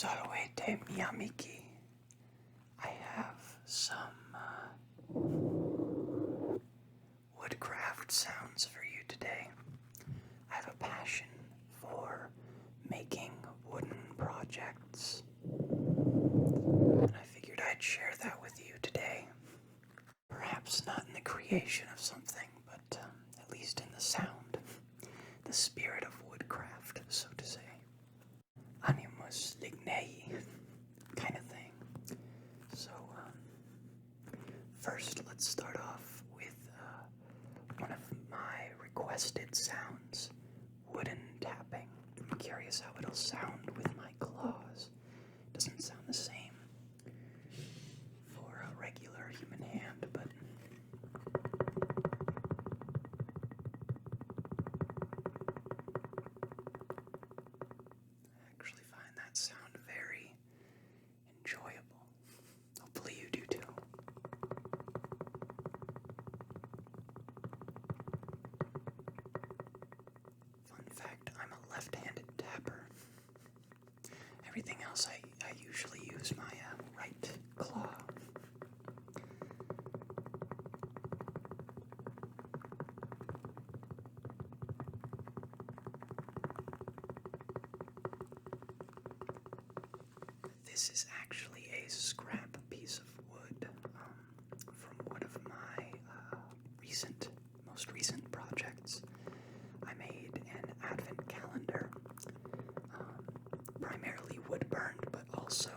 Salvete mi amici. I have some woodcraft sounds for you today. I have a passion for making wooden projects, and I figured I'd share that with you today. Perhaps not in the creation of something, but at least in the sound, the spirit of woodcraft, so to say. Animus lignei kind of thing. So, first let's start off with one of my requested sounds, wooden tapping. I'm curious how it'll sound with my claws. It doesn't sound the same for a regular human hand, but I actually find that sound very enjoyable. Hopefully you do too. Fun fact, I'm a left-handed tapper. Everything else I usually use my right claw. This is actually a scrap piece of wood from one of my most recent projects. I made an advent calendar, primarily wood burned, but also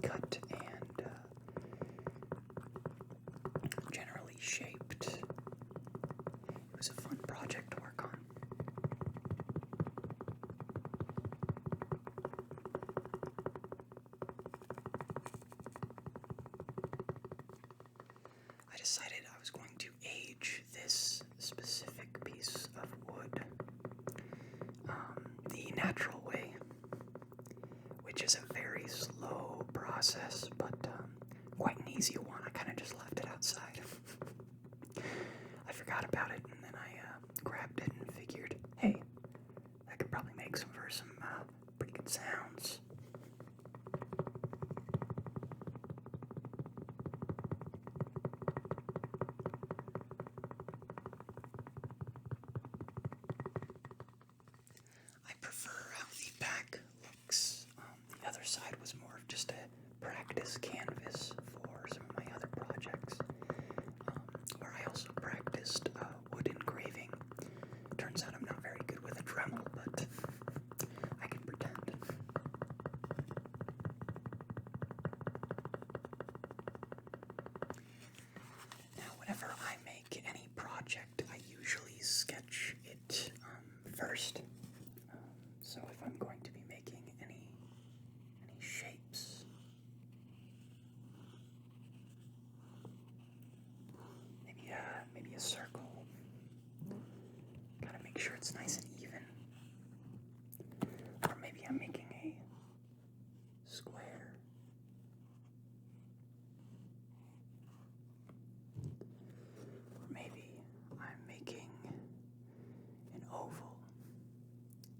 cut and generally shaped. It was a fun project to work on. I decided I was going to age this specific piece of wood the natural way, which is a very slow process, but quite an easy one. I kind of just left it outside. I forgot about it, and then I grabbed it and figured, hey, that could probably make some pretty good sounds. I prefer how the back looks. The other side was more of just a practice canvas for some of my other projects, where I also practiced wood engraving. Turns out I'm not very good with a Dremel, but I can pretend. Now, whenever I make any project, I usually sketch it first. So if I'm going to be making any shapes, maybe a circle, gotta make sure it's nice and even. Or maybe I'm making a square. Or maybe I'm making an oval.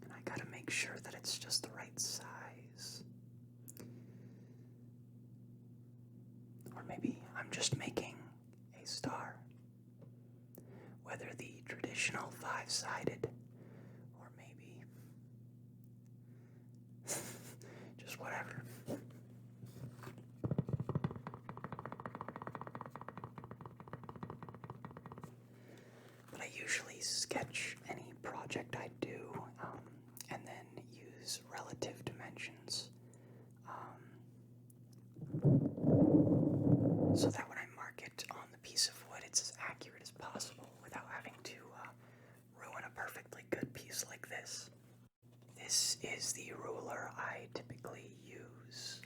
And I gotta make sure that it's just the right size. Or maybe I'm just making a star. Whether the traditional five-sided, or maybe just whatever. But I usually sketch any project I do, and then use relative dimensions, so that when I mark it on the piece of wood, it's as accurate as possible without having to ruin a perfectly good piece like this. This is the ruler I typically use.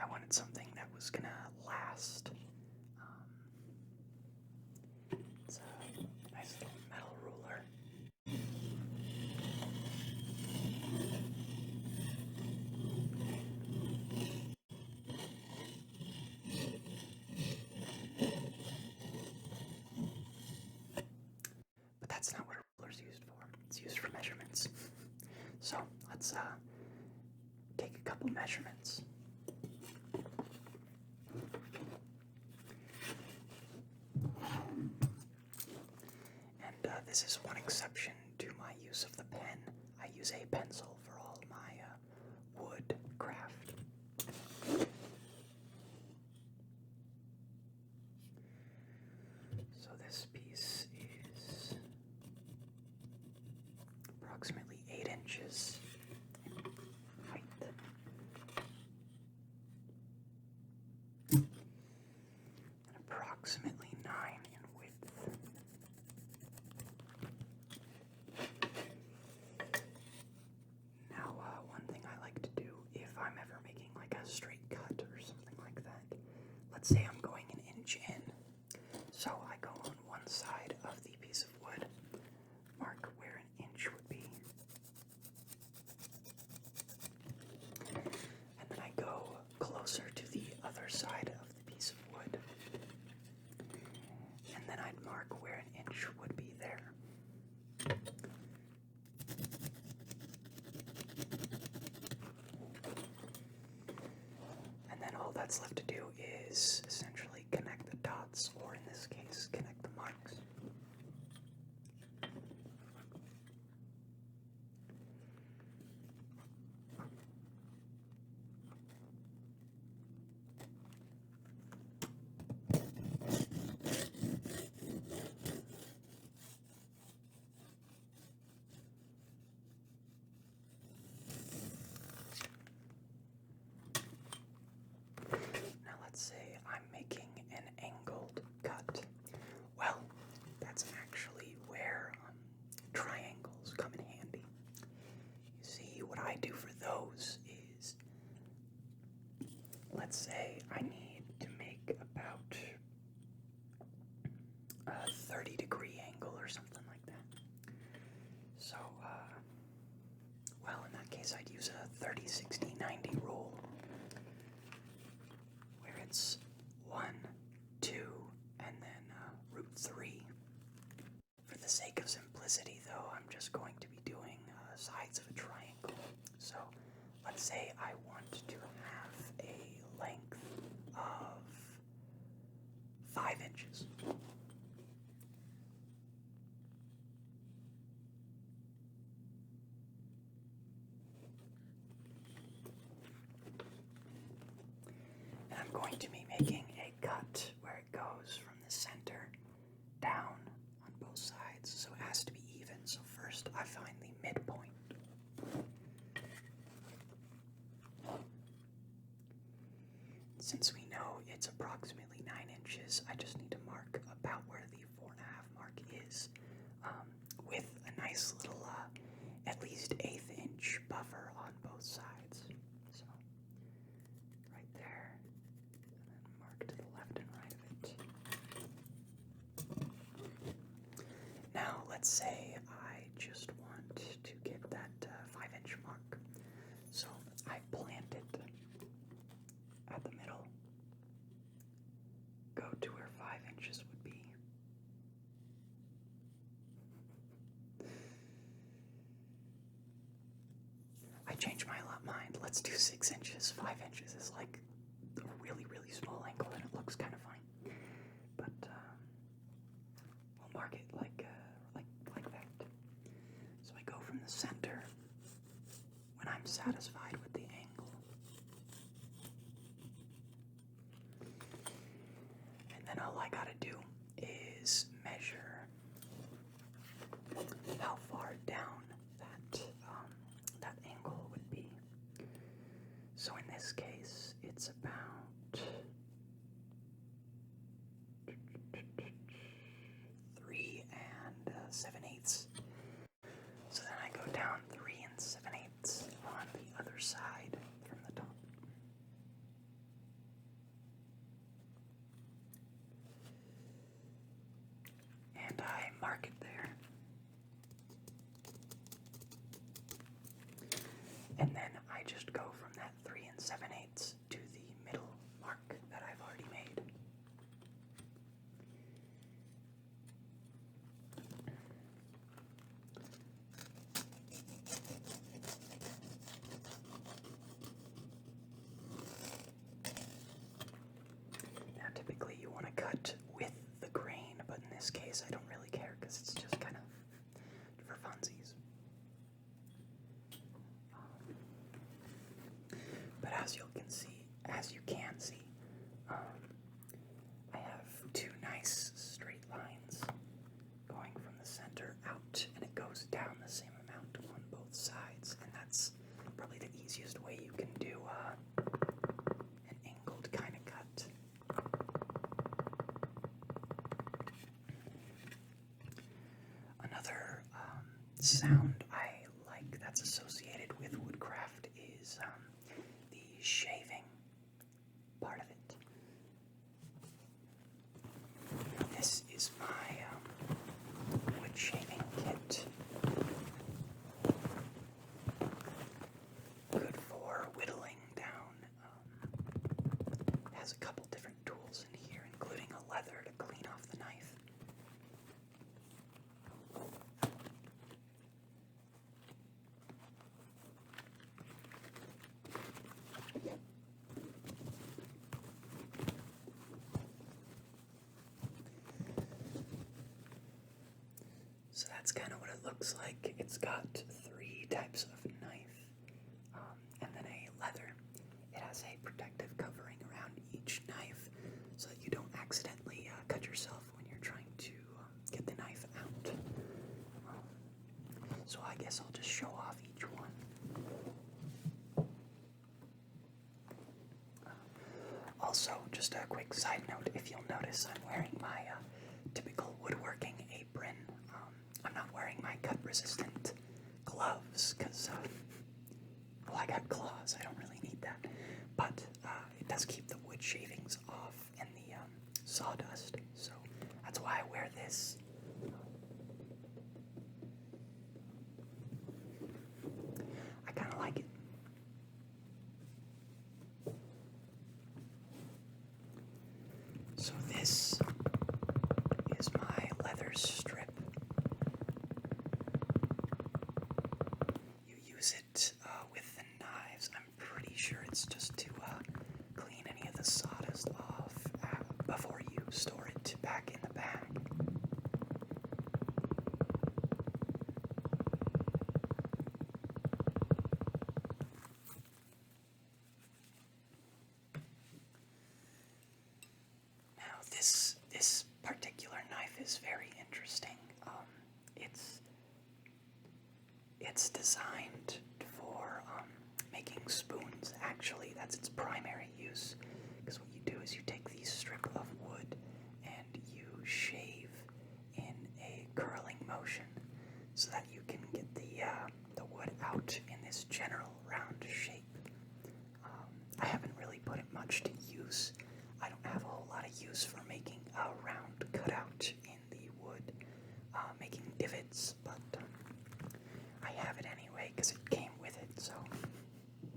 I wanted something that was gonna last. It's a nice little metal ruler. But that's not what a ruler's used for. It's used for measurements. So let's take a couple measurements. And this is one exception to my use of the pen. I use a pencil for all my wood craft. So this piece is approximately 8 inches in height. And approximately 9 in width. Now, one thing I like to do if I'm ever making like a straight cut or something like that, let's say I'm going an inch in. So I go on one side of the piece of wood, mark where an inch would be, and then I go closer to the other side of the piece of wood, and then I'd mark where an inch would be there. And then all that's left to do is essentially connect the dots, or in this case, connect the marks. Now let's say I'm making an angled cut. Well, that's actually where triangles come in handy. You see, what I do for those is, let's say I need to make about a 30-degree angle or something like that. So, well, in that case, I'd use a 30, 60, 90 rule, where it's 1, 2, and then root 3. For the sake of simplicity, though, I'm just going to be doing sides of a triangle. So, let's say I want to have a length of 5 inches. And I'm going to be making a cut where it goes from the center down on both sides, so it has to be even. So first I find the midpoint. Since we know it's approximately 9 inches, I just need to mark about where the 4.5 mark is, with a nice little, at least 1/8 inch buffer on both sides. So, right there, and then mark to the left and right of it. Now, let's say I just want to get that 5-inch mark. So, I plant it at the middle, go to where 5 inches would be. I changed my mind. Let's do 6 inches. 5 inches is like a really, really small angle, and it looks kind of fine. But we'll mark it like that. So I go from the center when I'm satisfied with the angle, and then all I gotta do is measure how far down that angle would be. So in this case, it's about 3 7/8. So then I go down 3 7/8 on the other side from the top. And I mark it there. And then I just go from that 3 7/8 to the middle mark that I've already made. as you can see, I have two nice straight lines going from the center out, and it goes down the same amount on both sides, and that's probably the easiest way you can do an angled kind of cut. Another sound I like that's associated with woodcraft is the shaving part of it. This is my wood shaving kit. Good for whittling down. It has a couple different tools in here, including a leather to clean off the knife. So that's kind of what it looks like. It's got 3 types of knife, and then a leather. It has a protective covering around each knife so that you don't accidentally cut yourself when you're trying to get the knife out. So I guess I'll just show off each one. Also, just a quick side note, if you'll notice, I'm wearing my typical woodworking apron. I'm not wearing my cut-resistant gloves because, well, I got claws. I don't really need that. But it does keep the wood shavings off and the sawdust, so that's why I wear this. I kind of like it. So this is my leather strip. You use it with the knives. I'm pretty sure it's just to clean any of the sawdust off before you store it back in the bag. Now this particular knife is very interesting. It's designed for making spoons. Actually, that's its primary use. Because what you do is you take these strips of wood and you shave in a curling motion so that you can get the wood out in this general round shape. I haven't really put it much to use. I don't have a whole lot of use for making a round cutout in the wood, making divots, but I have it anyway because it came with it, so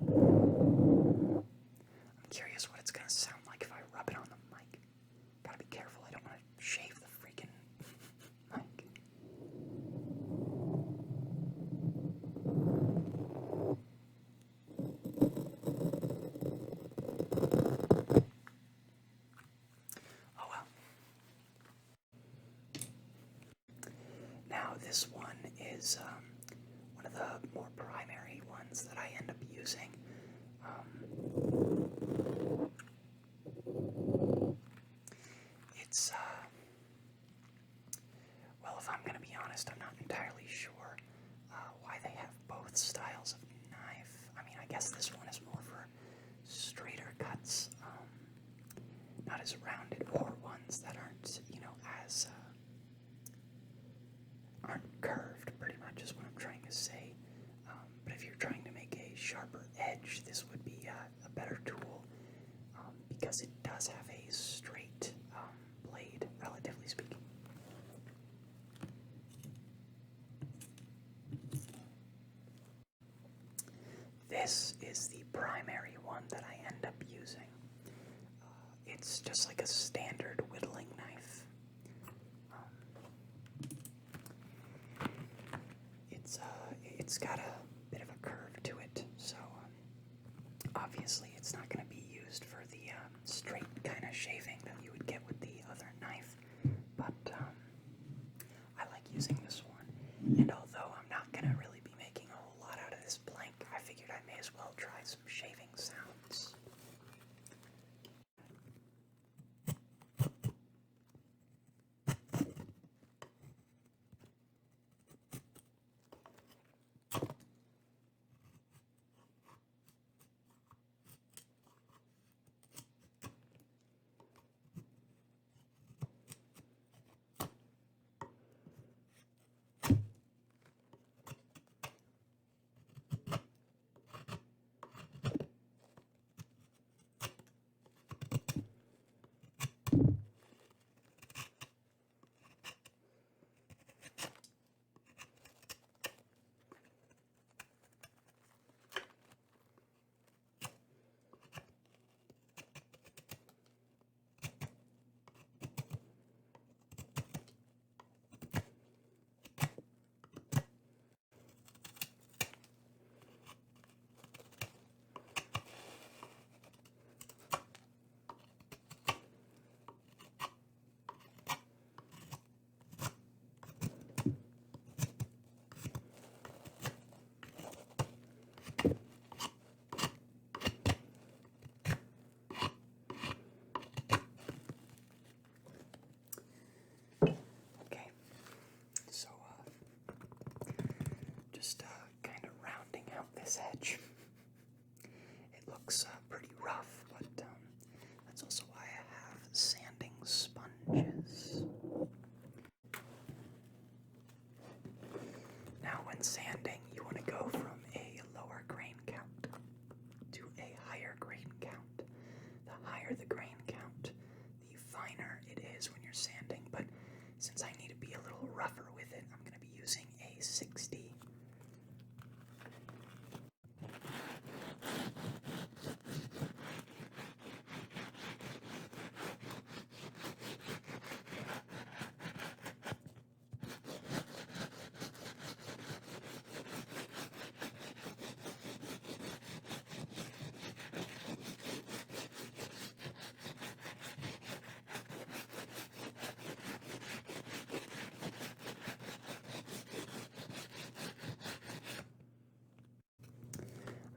I'm curious what it's going to sound like if I rub it on the mic. Gotta be careful, I don't want to shave the freaking mic. Oh well. Now this one is one of the more primary ones that I end up using. It's well, if I'm gonna be honest, I'm not entirely sure why they have both styles of knife. I mean, I guess this one is more for straighter cuts, not as rounded, or ones that aren't, as aren't curved, pretty much is what I'm trying to say. But if you're trying to make a sharper edge, this would be a better tool, because it does have a straight blade, relatively speaking. This is the primary one that I end up using. It's just like a standard whittling knife. It's got a bit of a curve to it, so obviously it's not going to be used for the straight kind of shaving that you would get with the other knife, but I like using this one, and although I'm not going to really be making a whole lot out of this blank, I figured I may as well try some shaving sounds. just kind of rounding out this edge. It looks pretty rough, but that's also why I have sanding sponges. Now when sanding, you want to go from a lower grain count to a higher grain count. The higher the grain count, the finer it is when you're sanding, but since I need to be a little rougher with it, I'm going to be using a 60.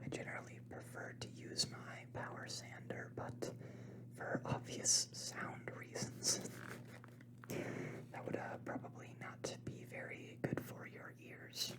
I generally prefer to use my power sander, but for obvious sound reasons, that would probably not be very good for your ears.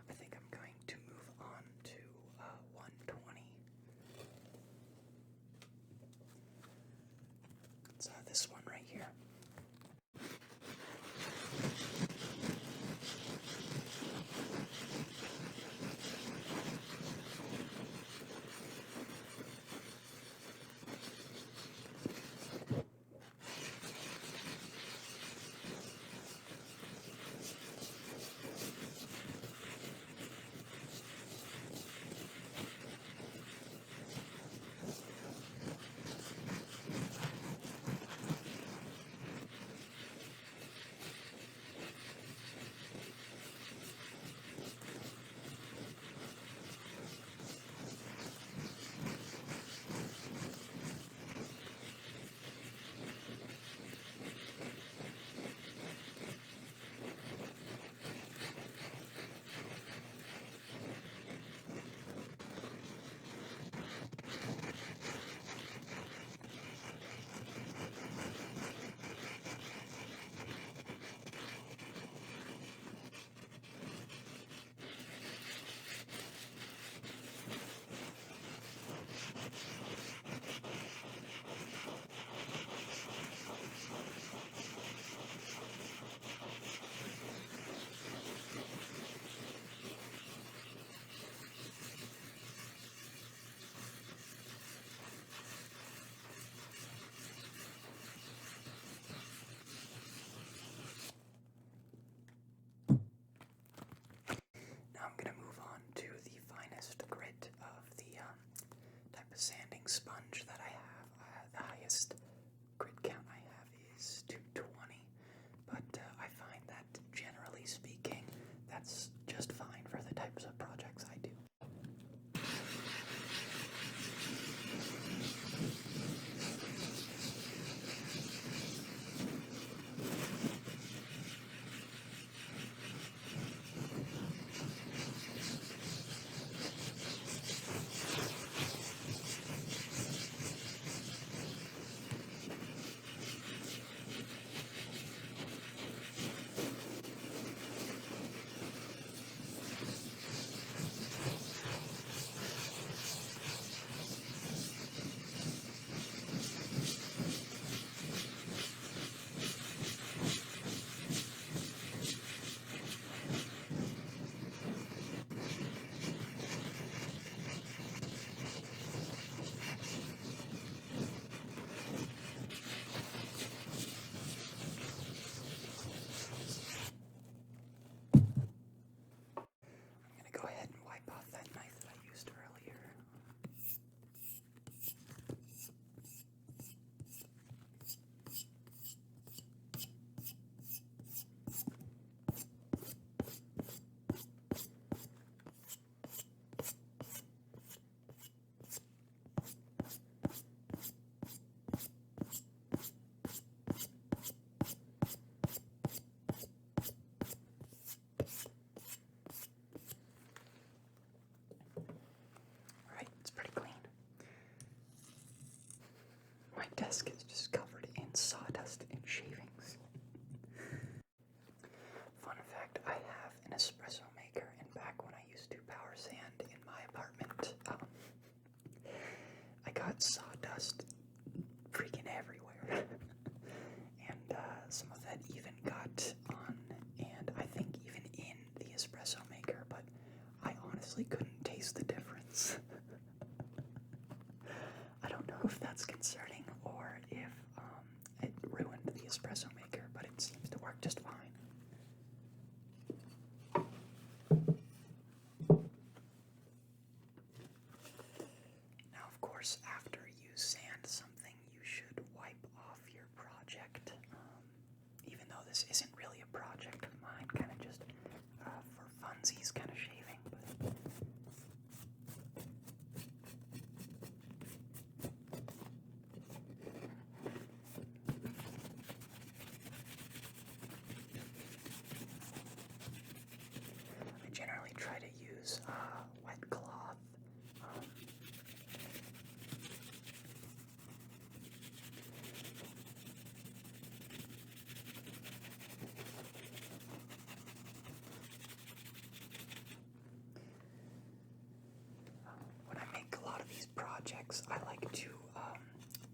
I think I'm going to move on to 120. It's this one right here. Now I'm going to move on to the finest grit of the type of sanding sponge that I have. The highest grit count I have is 220, but I find that generally speaking, that's just fine for the types of projects I do. desk is just covered in sawdust and shavings. Fun fact, I have an espresso maker, and back when I used to power sand in my apartment, I got sawdust freaking everywhere. And some of that even got on, and I think even in the espresso maker, but I honestly couldn't taste the difference. I don't know if that's concerning or if it ruined the espresso maker, but it seems to work just fine. Now, of course, after you sand something, you should wipe off your project. Even though this isn't really a project of mine, kind of just for funsies kind of shaving. But I generally try to use wet cloth. When I make a lot of these projects, I like to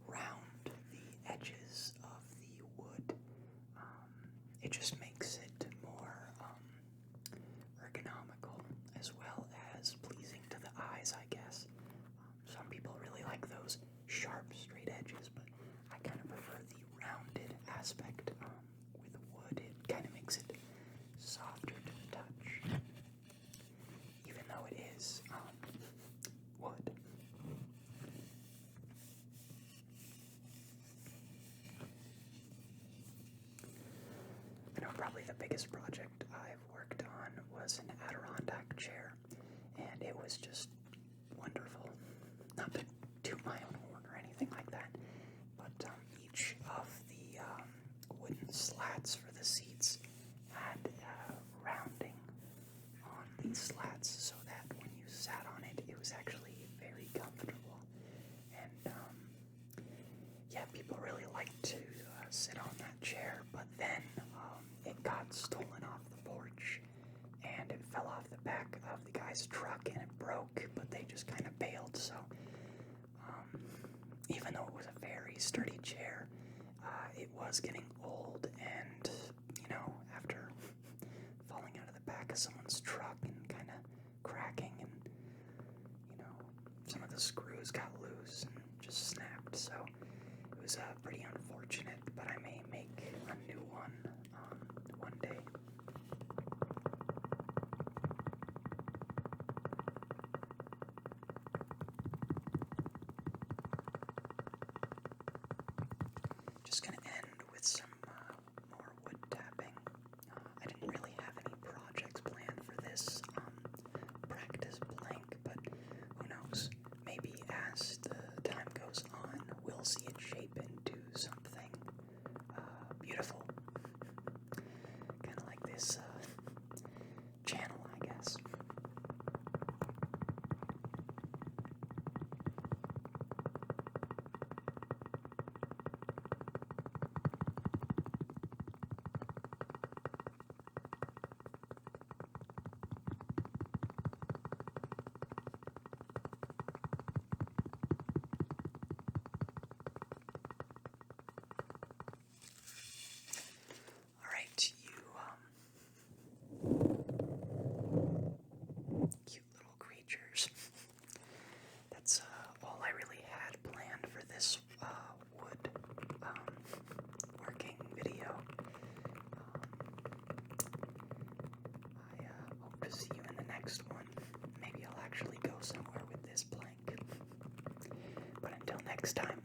round the edges of the wood. It just makes it more ergonomical as well as pleasing to the eyes, I guess. Some people really like those sharp, straight edges, but I kind of prefer the rounded aspect with wood. It kind of makes it softer to the touch, even though it is wood. I know probably the biggest project I've worked on was an Adirondack chair, and it was just wonderful. Not to toot my own horn or anything like that, but each of the wooden slats for the seats had rounding on these slats so that when you sat on it, it was actually very comfortable. And yeah, people really liked to sit on that chair, but then it got stolen off the porch and it fell off the back of the guy's truck and it broke, but they just kind of bailed. So even though it was a very sturdy chair, it was getting old, and after falling out of the back of someone's truck and kind of cracking, and some of the screws got loose and just snapped. So it was pretty unfortunate, but I may make a new one one day. Just gonna end with some more wood tapping. I didn't really have any projects planned for this practice blank, but who knows? Maybe as the time goes on, we'll see it shape into something beautiful. Kind of like this channel, I guess. Alright, you cute little creatures. That's all I really had planned for this wood working video. I hope to see you in the next one. Maybe I'll actually go somewhere with this blank. But until next time,